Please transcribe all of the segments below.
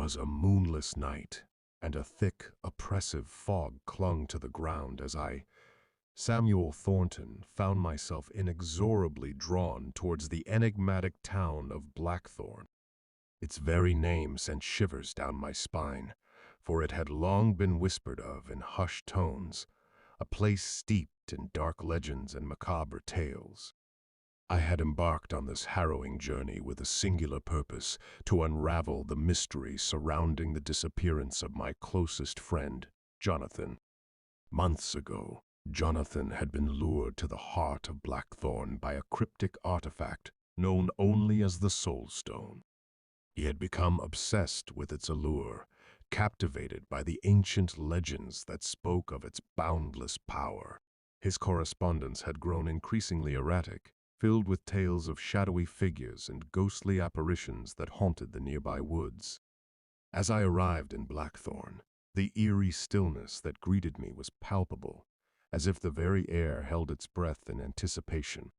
was a moonless night, and a thick, oppressive fog clung to the ground as Samuel Thornton, found myself inexorably drawn towards the enigmatic town of Blackthorn. Its very name sent shivers down my spine, for it had long been whispered of in hushed tones, a place steeped in dark legends and macabre tales. I had embarked on this harrowing journey with a singular purpose: to unravel the mystery surrounding the disappearance of my closest friend, Jonathan. Months ago, Jonathan had been lured to the heart of Blackthorn by a cryptic artifact known only as the Soulstone. He had become obsessed with its allure, captivated by the ancient legends that spoke of its boundless power. His correspondence had grown increasingly erratic, filled with tales of shadowy figures and ghostly apparitions that haunted the nearby woods. As I arrived in Blackthorn, the eerie stillness that greeted me was palpable, as if the very air held its breath in anticipation.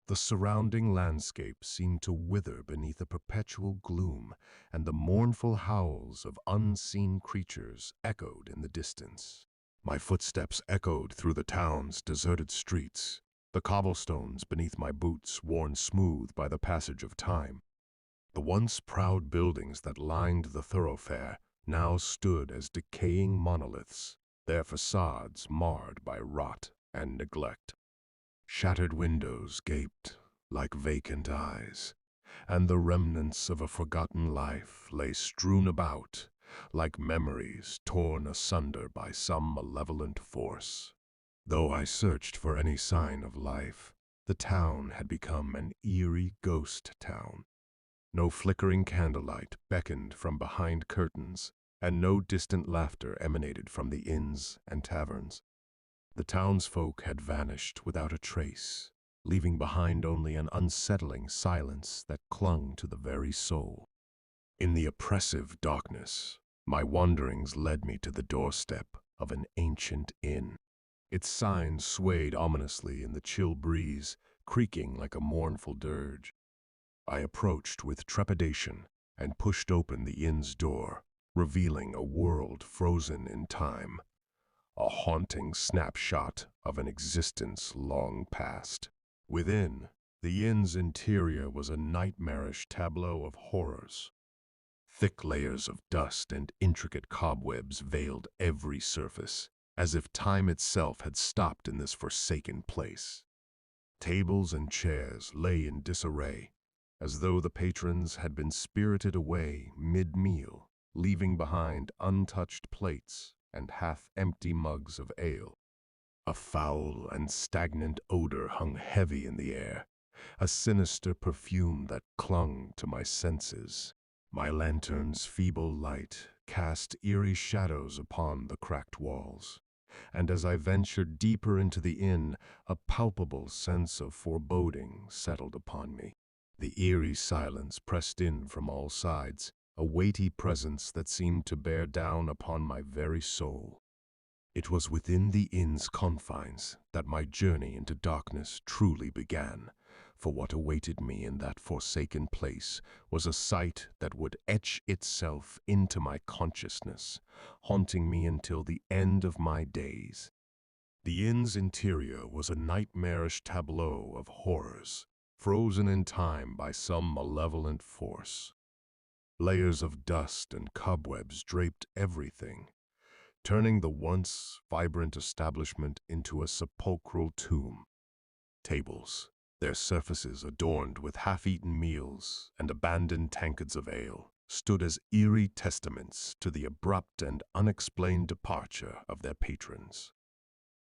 The surrounding landscape seemed to wither beneath a perpetual gloom, and the mournful howls of unseen creatures echoed in the distance. My footsteps echoed through the town's deserted streets, the cobblestones beneath my boots worn smooth by the passage of time. The once proud buildings that lined the thoroughfare now stood as decaying monoliths, their facades marred by rot and neglect. Shattered windows gaped like vacant eyes, and the remnants of a forgotten life lay strewn about, like memories torn asunder by some malevolent force. Though I searched for any sign of life, the town had become an eerie ghost town. No flickering candlelight beckoned from behind curtains, and no distant laughter emanated from the inns and taverns. The townsfolk had vanished without a trace, leaving behind only an unsettling silence that clung to the very soul. In the oppressive darkness, my wanderings led me to the doorstep of an ancient inn. Its sign swayed ominously in the chill breeze, creaking like a mournful dirge. I approached with trepidation and pushed open the inn's door, revealing a world frozen in time, a haunting snapshot of an existence long past. Within, the inn's interior was a nightmarish tableau of horrors. Thick layers of dust and intricate cobwebs veiled every surface, as if time itself had stopped in this forsaken place. Tables and chairs lay in disarray, as though the patrons had been spirited away mid-meal, leaving behind untouched plates and half-empty mugs of ale. A foul and stagnant odor hung heavy in the air, a sinister perfume that clung to my senses. My lantern's feeble light cast eerie shadows upon the cracked walls, and as I ventured deeper into the inn, a palpable sense of foreboding settled upon me. The eerie silence pressed in from all sides, a weighty presence that seemed to bear down upon my very soul. It was within the inn's confines that my journey into darkness truly began, for what awaited me in that forsaken place was a sight that would etch itself into my consciousness, haunting me until the end of my days. The inn's interior was a nightmarish tableau of horrors, frozen in time by some malevolent force. Layers of dust and cobwebs draped everything, turning the once vibrant establishment into a sepulchral tomb. Tables, their surfaces adorned with half-eaten meals and abandoned tankards of ale, stood as eerie testaments to the abrupt and unexplained departure of their patrons.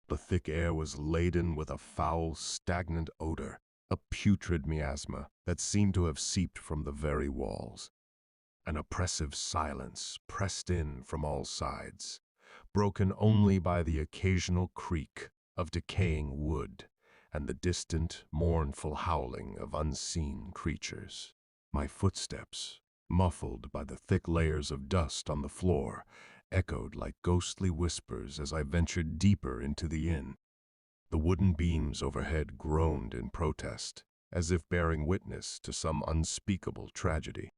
The thick air was laden with a foul, stagnant odor, a putrid miasma that seemed to have seeped from the very walls. An oppressive silence pressed in from all sides, broken only by the occasional creak of decaying wood and the distant, mournful howling of unseen creatures. My footsteps, muffled by the thick layers of dust on the floor, echoed like ghostly whispers as I ventured deeper into the inn. The wooden beams overhead groaned in protest, as if bearing witness to some unspeakable tragedy.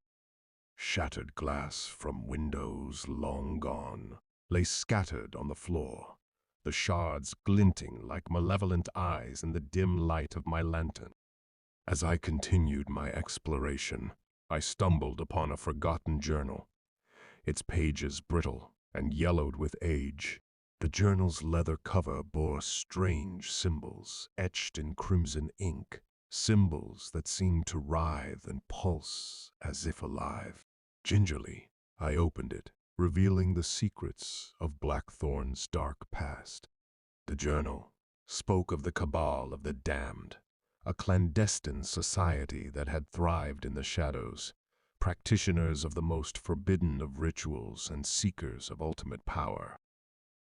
Shattered glass from windows long gone lay scattered on the floor, the shards glinting like malevolent eyes in the dim light of my lantern. As I continued my exploration, I stumbled upon a forgotten journal, its pages brittle and yellowed with age. The journal's leather cover bore strange symbols etched in crimson ink, symbols that seemed to writhe and pulse as if alive. Gingerly, I opened it, revealing the secrets of Blackthorn's dark past. The journal spoke of the Cabal of the Damned, a clandestine society that had thrived in the shadows, practitioners of the most forbidden of rituals and seekers of ultimate power.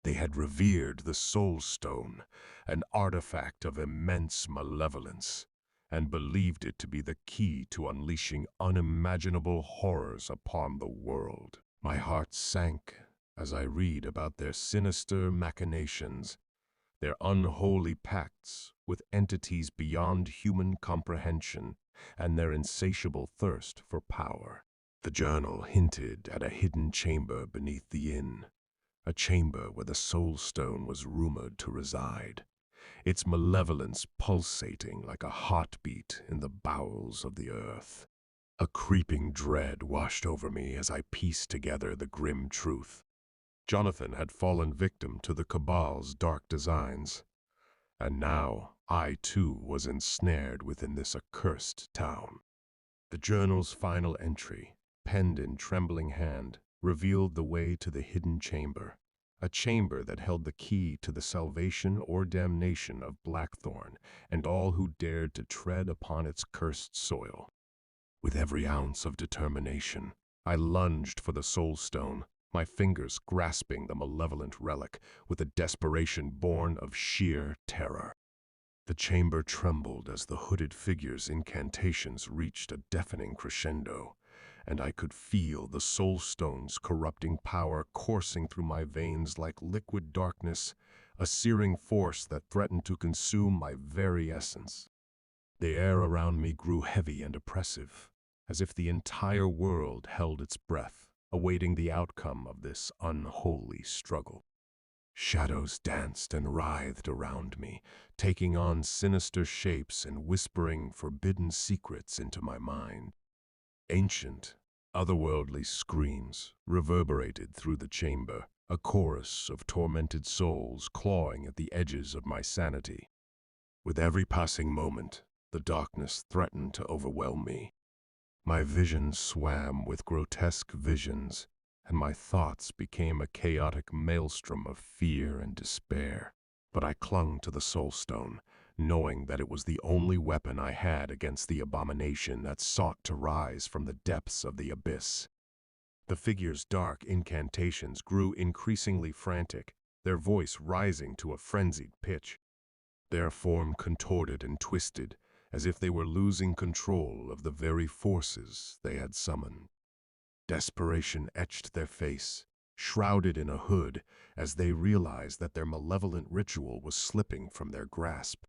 They had revered the Soulstone, an artifact of immense malevolence, and believed it to be the key to unleashing unimaginable horrors upon the world. My heart sank as I read about their sinister machinations, their unholy pacts with entities beyond human comprehension, and their insatiable thirst for power. The journal hinted at a hidden chamber beneath the inn, a chamber where the Soulstone was rumored to reside, its malevolence pulsating like a heartbeat in the bowels of the earth. A creeping dread washed over me as I pieced together the grim truth. Jonathan had fallen victim to the Cabal's dark designs, and now I too was ensnared within this accursed town. The journal's final entry, penned in trembling hand, revealed the way to the hidden chamber, a chamber that held the key to the salvation or damnation of Blackthorn and all who dared to tread upon its cursed soil. With every ounce of determination, I lunged for the Soulstone, my fingers grasping the malevolent relic with a desperation born of sheer terror. The chamber trembled as the hooded figure's incantations reached a deafening crescendo, and I could feel the Soulstone's corrupting power coursing through my veins like liquid darkness, a searing force that threatened to consume my very essence. The air around me grew heavy and oppressive, as if the entire world held its breath, awaiting the outcome of this unholy struggle. Shadows danced and writhed around me, taking on sinister shapes and whispering forbidden secrets into my mind. Ancient, otherworldly screams reverberated through the chamber, a chorus of tormented souls clawing at the edges of my sanity. With every passing moment, the darkness threatened to overwhelm me. My vision swam with grotesque visions, and my thoughts became a chaotic maelstrom of fear and despair. But I clung to the Soulstone, knowing that it was the only weapon I had against the abomination that sought to rise from the depths of the abyss. The figure's dark incantations grew increasingly frantic, their voice rising to a frenzied pitch. Their form contorted and twisted, as if they were losing control of the very forces they had summoned. Desperation etched their face, shrouded in a hood, as they realized that their malevolent ritual was slipping from their grasp.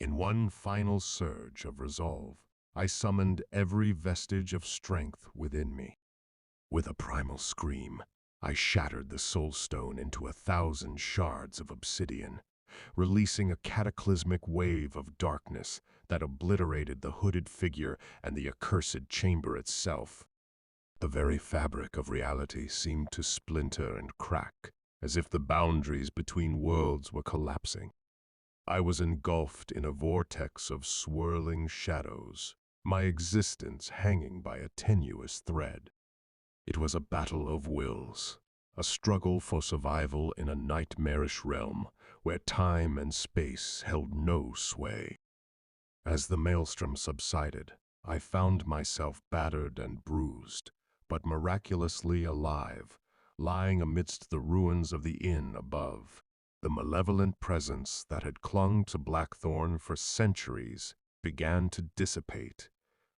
In one final surge of resolve, I summoned every vestige of strength within me. With a primal scream, I shattered the Soulstone into 1,000 shards of obsidian, releasing a cataclysmic wave of darkness that obliterated the hooded figure and the accursed chamber itself. The very fabric of reality seemed to splinter and crack, as if the boundaries between worlds were collapsing. I was engulfed in a vortex of swirling shadows, my existence hanging by a tenuous thread. It was a battle of wills, a struggle for survival in a nightmarish realm where time and space held no sway. As the maelstrom subsided, I found myself battered and bruised, but miraculously alive, lying amidst the ruins of the inn above. The malevolent presence that had clung to Blackthorn for centuries began to dissipate,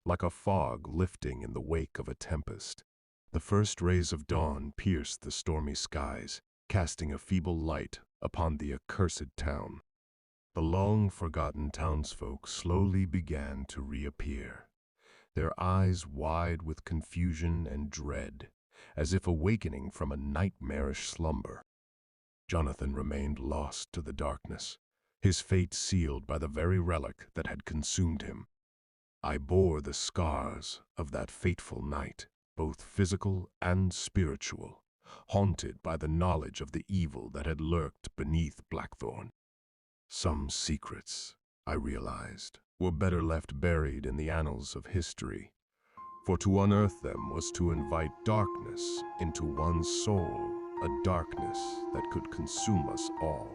like a fog lifting in the wake of a tempest. The first rays of dawn pierced the stormy skies, casting a feeble light upon the accursed town. The long-forgotten townsfolk slowly began to reappear, their eyes wide with confusion and dread, as if awakening from a nightmarish slumber. Jonathan remained lost to the darkness, his fate sealed by the very relic that had consumed him. I bore the scars of that fateful night, both physical and spiritual, haunted by the knowledge of the evil that had lurked beneath Blackthorn. Some secrets, I realized, were better left buried in the annals of history, for to unearth them was to invite darkness into one's soul, a darkness that could consume us all.